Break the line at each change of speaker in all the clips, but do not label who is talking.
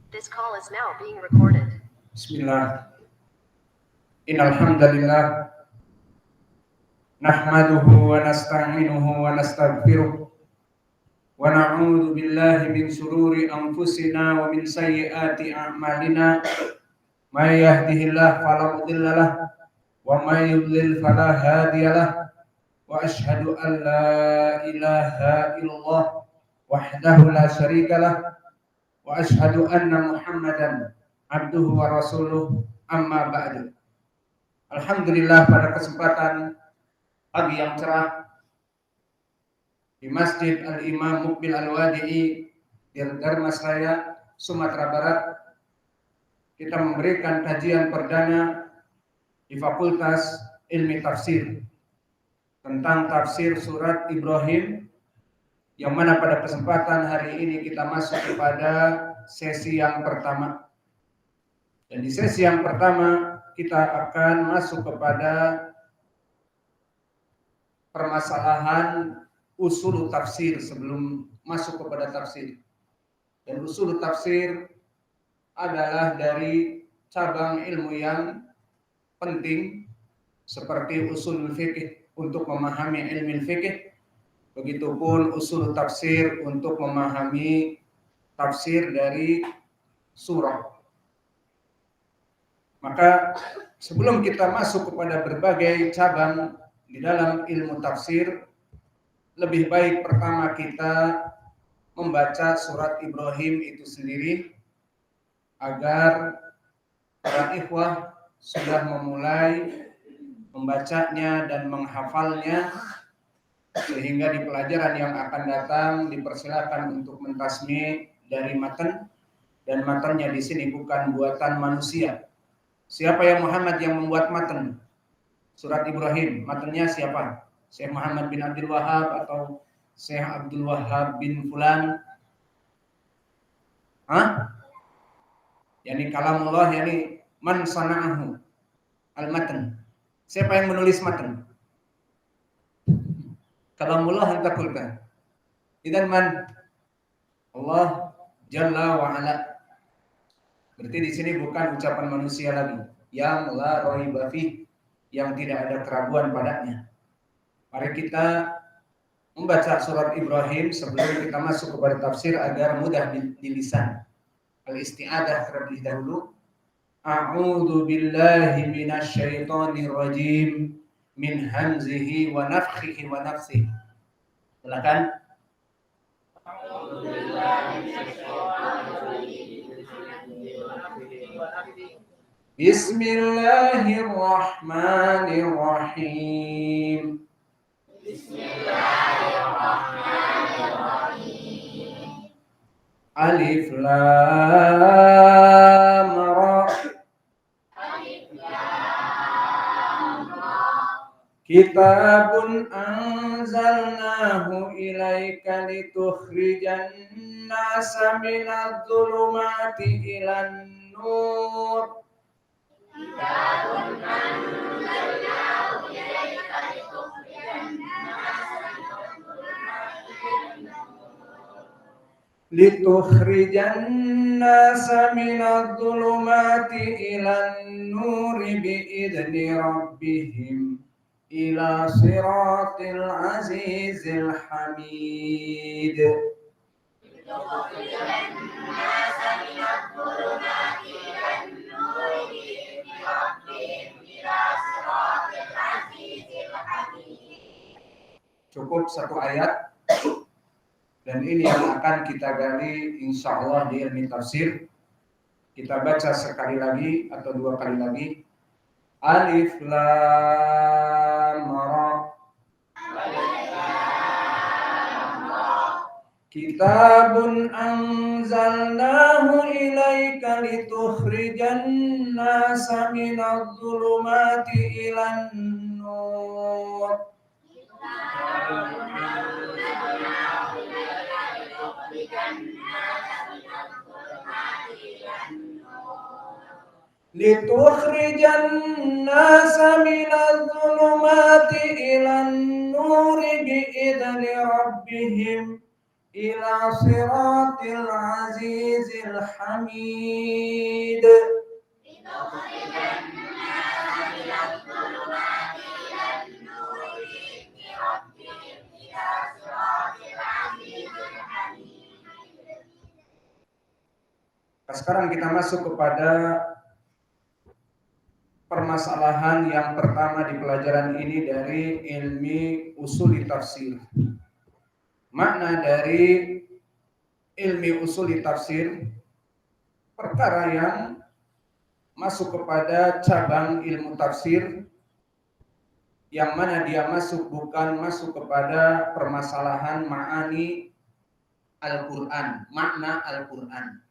This call is now being recorded.
Bismillah. Innal hamdalillah nahmaduhu wa nasta'inuhu wa nastaghfiruh wa na'udzu billahi min shururi anfusina wa min sayyiati a'malina. May yahdihillahu fala mudilla lahu wa may yudlil fala hadiya lahu. Wa asyhadu an la ilaha illallah wahdahu la syarika lahu wa asyhadu anna Muhammadan abduhu wa rasuluh, amma ba'du. Alhamdulillah, pada kesempatan pagi yang cerah di Masjid Al-Imam Muqbil Al-Wadi'i di Dharmasraya, Sumatera Barat, kita memberikan kajian perdana di Fakultas Ilmi Tafsir tentang tafsir surat Ibrahim, yang mana pada kesempatan hari ini kita masuk kepada sesi yang pertama. Dan di sesi yang pertama kita akan masuk kepada permasalahan usul tafsir sebelum masuk kepada tafsir. Dan usul tafsir adalah dari cabang ilmu yang penting seperti usul fikih untuk memahami ilmu fikih, begitupun usul tafsir untuk memahami tafsir dari surah. Maka sebelum kita masuk kepada berbagai cabang di dalam ilmu tafsir, lebih baik pertama kita membaca surat Ibrahim itu sendiri agar para ikhwah sudah memulai membacanya dan menghafalnya, sehingga di pelajaran yang akan datang dipersilakan untuk mentasmi dari matan, dan matannya di sini bukan buatan manusia. Siapa yang Muhammad yang membuat matan surat Ibrahim? Matannya siapa? Syekh Muhammad bin Abdul Wahab atau Syekh Abdul Wahab bin Fulan? Yani kalamullah, yani man sana'ahu al-matan. Siapa yang menulis matan? Kalamullah anta qulta. Idan man? Allah Jalla wa Ala. Berarti di sini bukan ucapan manusia lagi, yang la raiba fi, yang tidak ada keraguan padanya. Mari kita membaca surat Ibrahim sebelum kita masuk kepada tafsir agar mudah di lisan. Al-isti'adah terlebih dahulu. A'udzu billahi minasy syaithanir rajim min hamzihi wa nafthihi wa nafsihi. Silakan. A'udzu billahi minasy syaithanir rajim. Bismillahirrahmanirrahim. Bismillahirrahmanirrahim. Alif lam ra. Alif lam ra. Kitabun anzalnahu ilaika litukhrijan nasa minadh dhulumati ilan nur. Kitabun anzalnahu ilaika litukhrijan nasa minadh dhulumati ilan nur. Litukhrijan nasa minadh dhulumati ilan nur biidzni rabbihim ila siratil azizil hamid. Litukhrijan nasa minadh dhulumati ilan nur biidzni rabbihim ila siratil azizil hamid. Cukup satu ayat, dan ini yang akan kita gali insyaallah di ilmu tafsir. Kita baca sekali lagi atau dua kali lagi. Alif lam ra. Kitabun anzalnahu ilaika litukhrijan nasa minadh dhulumati ilan nur. Litukhrijan nasa minadh dhulumati ilan nur biidzni rabbihim ila siratil azizil hamid. Sekarang kita masuk kepada permasalahan yang pertama di pelajaran ini dari ilmi usul tafsir. Makna dari ilmi usul tafsir, perkara yang masuk kepada cabang ilmu tafsir, yang mana dia bukan masuk kepada permasalahan ma'ani Al-Quran, makna Al-Quran.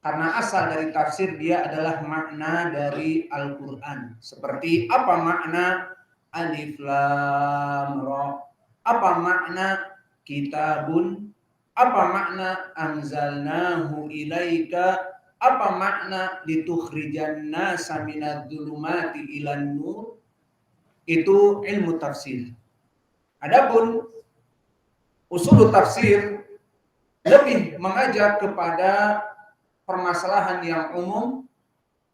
Karena asal dari tafsir dia adalah makna dari Al-Quran. Seperti apa makna alif lam ra? Apa makna kitabun? Apa makna anzalnahu ilaika? Apa makna litukhrijan nasa minadh-dhulumati ilan nur? Itu ilmu tafsir. Adapun usul tafsir lebih mengajak kepada permasalahan yang umum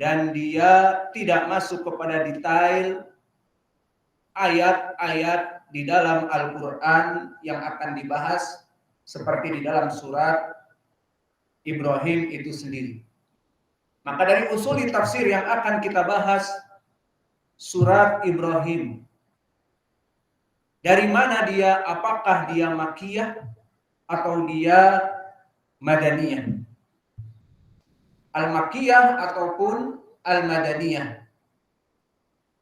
dan dia tidak masuk kepada detail ayat-ayat di dalam Al-Quran yang akan dibahas seperti di dalam surat Ibrahim itu sendiri. Maka dari usul tafsir yang akan kita bahas surat Ibrahim. Dari mana dia? Apakah dia Makkiyah atau dia Madaniyah? Al-Makkiyah ataupun Al-Madaniyah.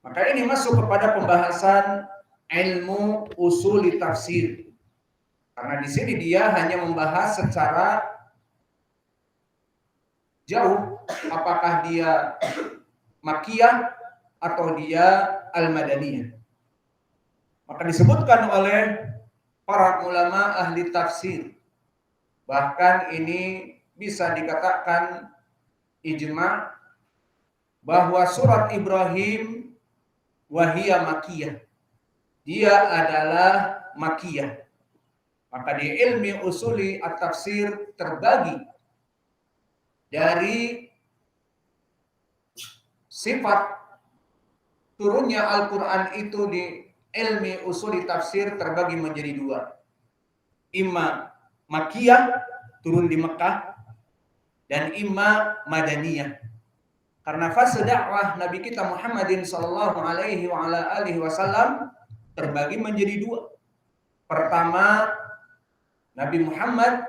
Maka ini masuk kepada pembahasan ilmu usul tafsir. Karena di sini dia hanya membahas secara jauh apakah dia Makkiyah atau dia Al-Madaniyah. Maka disebutkan oleh para ulama ahli tafsir, bahkan ini bisa dikatakan ijma' bahwa surat Ibrahim wahia Makkiyah. Dia adalah Makkiyah. Maka di ilmi usuli at-tafsir terbagi dari sifat turunnya Al-Quran itu di ilmi usuli tafsir terbagi menjadi dua. Imma Makkiyah, turun di Mekah, dan imma Madaniyah. Karena fase dakwah Nabi kita Muhammadin sallallahu alaihi wa ala alihi wasallam terbagi menjadi dua. Pertama, Nabi Muhammad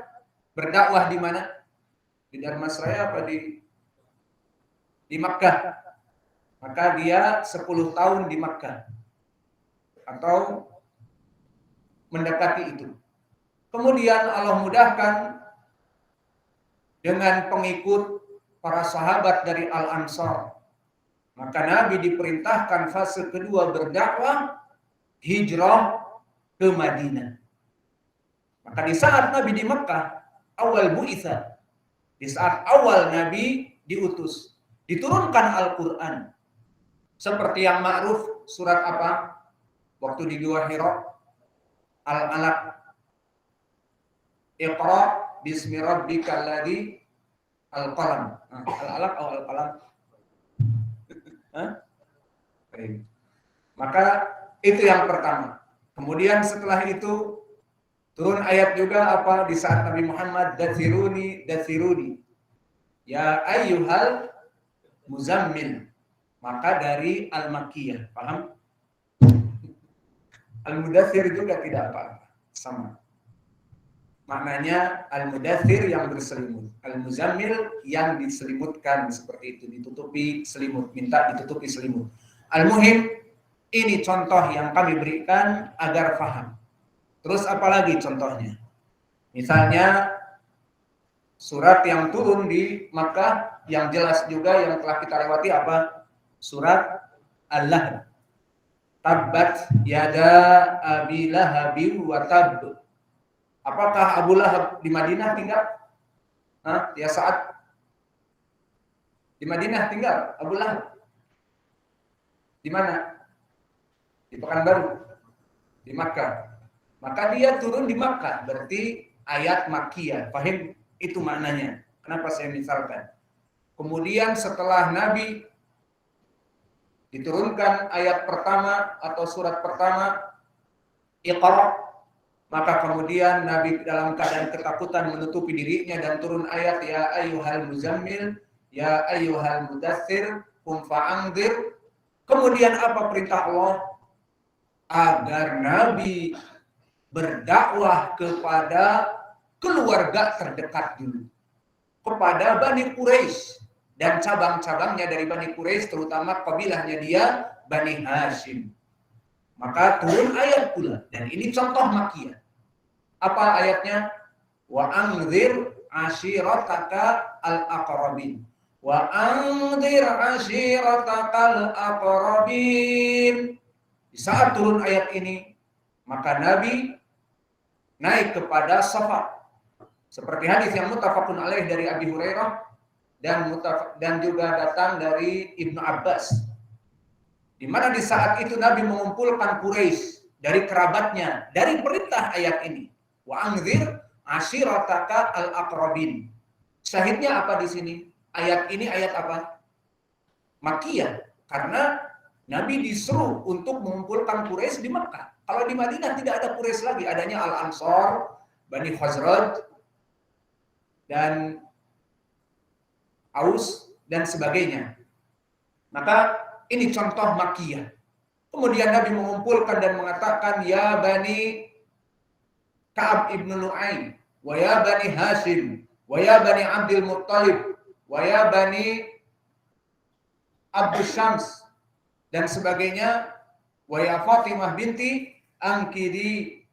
berdakwah di mana? Di Dharmasraya apa di Makkah? Maka dia 10 tahun di Makkah atau mendekati itu. Kemudian Allah mudahkan dengan pengikut para sahabat dari Al-Ansar. Maka Nabi diperintahkan fase kedua berdakwah, hijrah ke Madinah. Maka di saat Nabi di Mekah, awal bu'itha, di saat awal Nabi diutus, diturunkan Al-Quran. Seperti yang ma'ruf surat apa? Waktu di Gua Hira, Al-Alaq. Iqra bismi rabbikal ladzi al-qalam. Al-alaq atau al-qalam? Baik. Maka itu yang pertama. Kemudian setelah itu turun ayat juga apa di saat Nabi Muhammad dathiruni ya ayyuhal muzammil. Maka dari al-makkiyah, paham? Al-mudaththir juga tidak apa-apa, sama. Maknanya al-mudaththir yang berselimut, al-muzammil yang diselimutkan seperti itu, ditutupi selimut, minta ditutupi selimut. Al-muhim, ini contoh yang kami berikan agar paham. Terus apalagi contohnya? Misalnya surat yang turun di Makkah yang jelas juga yang telah kita lewati apa? Surat Al-Lahab. Tabbat yada abi lahabin wa tabb. Apakah Abu Lahab di Madinah tinggal? Ya saat di Madinah tinggal Abu Lahab. Di mana? Di Pekanbaru, di Makkah. Maka dia turun di Makkah, berarti ayat Makkiyah. Paham itu maknanya. Kenapa saya misalkan? Kemudian setelah Nabi diturunkan ayat pertama atau surat pertama, Iqra, maka kemudian Nabi dalam keadaan ketakutan menutupi dirinya dan turun ayat ya ayyuhal muzammil, ya ayyuhal mudaththir, qum fa'anzir. Kemudian apa perintah Allah? Agar Nabi berdakwah kepada keluarga terdekat dulu, kepada Bani Quraisy dan cabang-cabangnya dari Bani Quraisy, terutama kabilahnya dia Bani Hashim. Maka turun ayat pula, dan ini contoh makiyah. Apa ayatnya? Wa anzir ashirataka al-aqrabin. Wa anzir ashirataka al-aqrabin. Di saat turun ayat ini, maka Nabi naik kepada Safa. Seperti hadis yang muttafaqun alaih dari Abi Hurairah dan juga datang dari Ibnu Abbas. Di mana di saat itu Nabi mengumpulkan Quraisy dari kerabatnya dari perintah ayat ini. Wa anzir ashirataka al-aqrabin. Syahidnya apa di sini? Ayat ini ayat apa? Makiyah, karena Nabi disuruh untuk mengumpulkan Quraisy di Makkah. Kalau di Madinah tidak ada Quraisy lagi, adanya Al-Ansar, Bani Khazraj, dan Aus dan sebagainya. Maka ini contoh makiyah. Kemudian Nabi mengumpulkan dan mengatakan ya Bani Ka'ab ibn Lu'ay, wa ya Bani Hashim, wa ya Bani Abdul Muttalib, wa ya Bani Abdul Syams, dan sebagainya. Wa ya Fatimah binti angkidi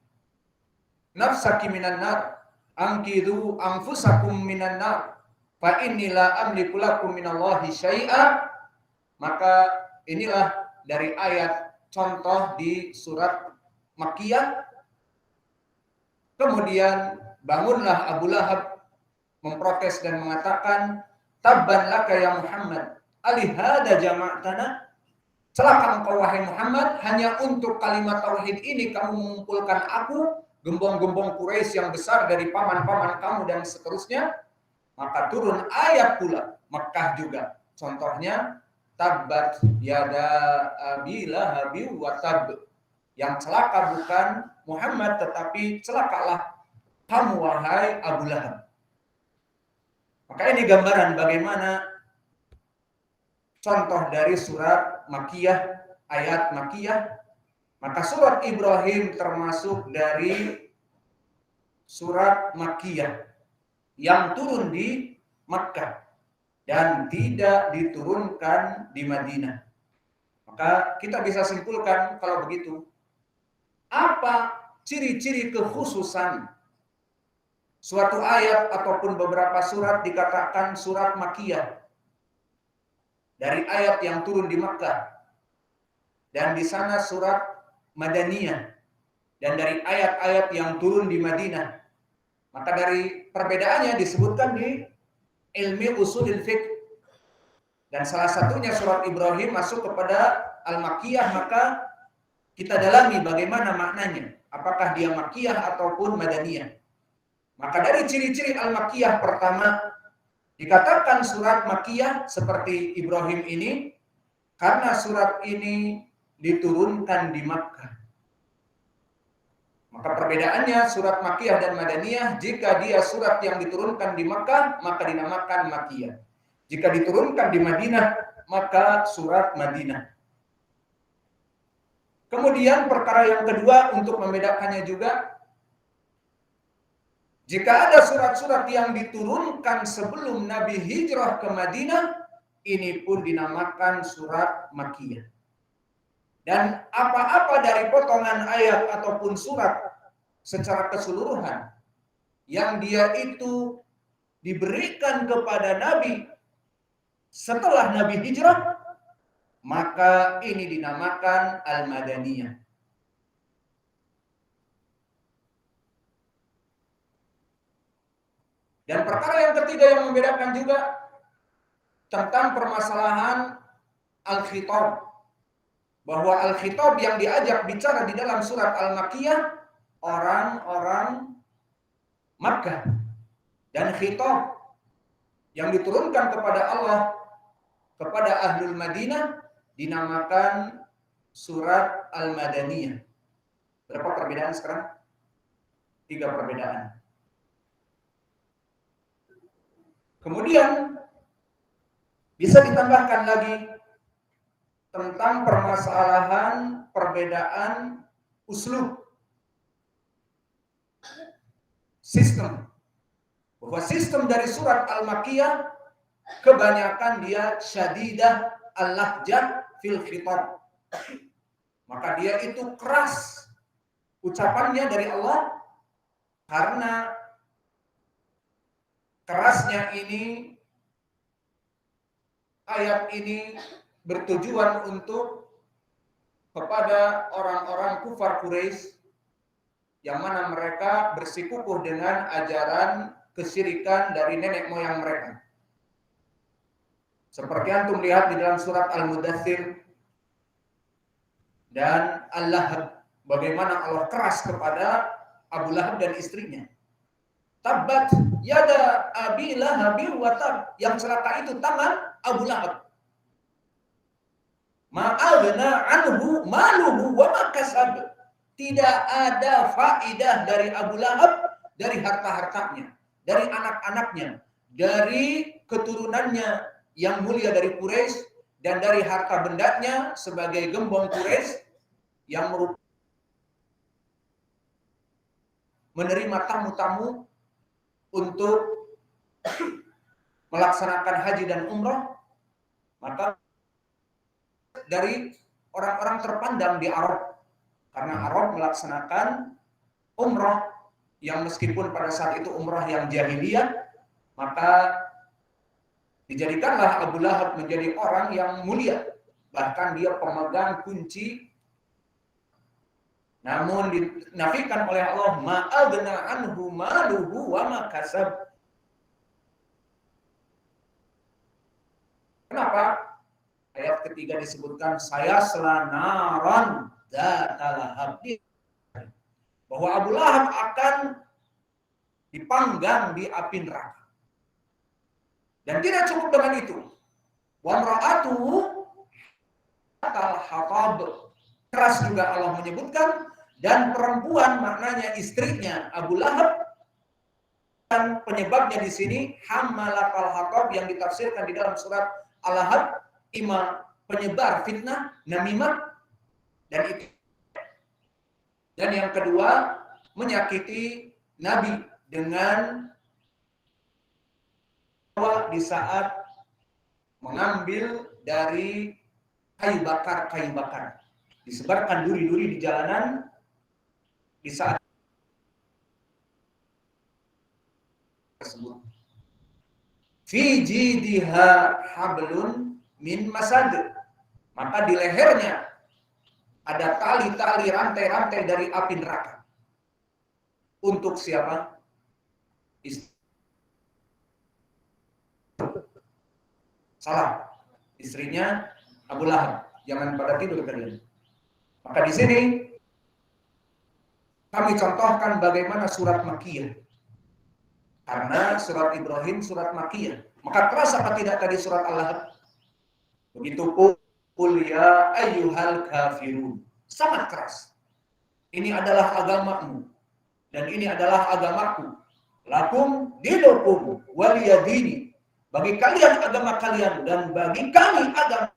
nafsaki minan nar, angkidu anfusakum minan nar, fa inni la amliku lakum minallahi syai'a. Maka inilah dari ayat contoh di surat Makkiyah. Kemudian bangunlah Abu Lahab memprotes dan mengatakan, tabban laka ya Muhammad, alihada jama'tana. Celaka engkau wahai Muhammad, hanya untuk kalimat tauhid ini kamu mengumpulkan aku, gembong-gembong Quraisy yang besar dari paman-paman kamu dan seterusnya. Maka turun ayat pula Makkah juga. Contohnya tabbat yada abi lahabi wa tab. Yang celaka bukan Muhammad, tetapi celakalah kamu wahai Abu Lahab. Maka ini gambaran bagaimana contoh dari surat Makkiyah, ayat Makkiyah. Maka surat Ibrahim termasuk dari surat Makkiyah yang turun di Makkah dan tidak diturunkan di Madinah. Maka kita bisa simpulkan kalau begitu, apa ciri-ciri kekhususan suatu ayat ataupun beberapa surat dikatakan surat Makkiyah dari ayat yang turun di Makkah, dan di sana surat Madaniyah, dan dari ayat-ayat yang turun di Madinah. Maka dari perbedaannya disebutkan di ilmi usulil fiqh. Dan salah satunya surat Ibrahim masuk kepada Al-Makkiyah, maka kita dalami bagaimana maknanya. Apakah dia Makkiyah ataupun Madaniyah. Maka dari ciri-ciri Al-Makkiyah pertama, dikatakan surat Makkiyah seperti Ibrahim ini, karena surat ini diturunkan di Makkah. Maka perbedaannya surat Makkiyah dan Madaniyah, jika dia surat yang diturunkan di Makkah, maka dinamakan Makkiyah. Jika diturunkan di Madinah, maka surat Madinah. Kemudian perkara yang kedua untuk membedakannya juga, jika ada surat-surat yang diturunkan sebelum Nabi hijrah ke Madinah, ini pun dinamakan surat Makkiyah. Dan apa-apa dari potongan ayat ataupun surat secara keseluruhan yang dia itu diberikan kepada Nabi setelah Nabi hijrah, maka ini dinamakan Al-Madaniyah. Dan perkara yang ketiga yang membedakan juga tentang permasalahan Al-Khitab, bahwa Al-Khitab yang diajak bicara di dalam surat Al-Makkiyah orang-orang Makkah, dan khitab yang diturunkan kepada Allah kepada Ahlul Madinah dinamakan surat Al-Madaniyah. Berapa perbedaan sekarang? 3 perbedaan. Kemudian bisa ditambahkan lagi tentang permasalahan perbedaan uslub, sistem. Bahwa sistem dari surat Al-Makkiyah kebanyakan dia syadidah al-lahjah fil khitab. Maka dia itu keras ucapannya dari Allah, karena kerasnya ini ayat ini bertujuan untuk kepada orang-orang kufar Quraisy yang mana mereka bersikukuh dengan ajaran kesyirikan dari nenek moyang mereka. Seperti antum lihat di dalam surat Al-Mudaththir dan Al-Lahab, bagaimana Allah keras kepada Abu Lahab dan istrinya. Tabbat yada abi lahabin wa tab, yang celaka itu tangan Abu Lahab. Ma'aghna anhu maluhu wa ma kasab. Tidak ada faidah dari Abu Lahab, dari harta-hartanya, dari anak-anaknya, dari keturunannya yang mulia dari Quraisy, dan dari harta bendanya sebagai gembong Quraisy yang menerima tamu-tamu untuk melaksanakan haji dan umrah. Maka dari orang-orang terpandang di Arab, karena Arab melaksanakan umrah yang meskipun pada saat itu umrah yang jahiliyah, maka dijadikanlah Abu Lahab menjadi orang yang mulia, bahkan dia pemegang kunci. Namun dinafikan oleh Allah, ma'aghna anhu maluhu wa ma kasab. Kenapa? Ayat ketiga disebutkan sayasla naran dzatal lahab, bahwa Abu Lahab akan dipanggang di api neraka. Dan tidak cukup dengan itu. Wa imra'atuhu al-hatab. Keras juga Allah menyebutkan, dan perempuan maknanya istrinya Abu Lahab, dan penyebabnya di sini hammalatal hatab yang ditafsirkan di dalam surat Al-Lahab, ima penyebar fitnah, namimah, dan itu. Dan yang kedua, menyakiti Nabi dengan di saat mengambil dari kayu bakar, disebarkan duri-duri di jalanan di saat tersebut. Fi jidha hablun min masad, maka di lehernya ada tali-tali, rantai-rantai dari api neraka. Untuk siapa? Salah, istrinya Abu Lahab. Jangan pada tidur kalian. Maka di sini kami contohkan bagaimana surat Makkiyah. Karena surat Ibrahim surat Makkiyah. Maka keras apa tidak tadi surat Al-Lahab? Begitu qul ya ayyuhal kafirun. Sangat keras. Ini adalah agamamu dan ini adalah agamaku. Lakum dinukum waliyadini. Bagi kalian agama kalian dan bagi kami agama.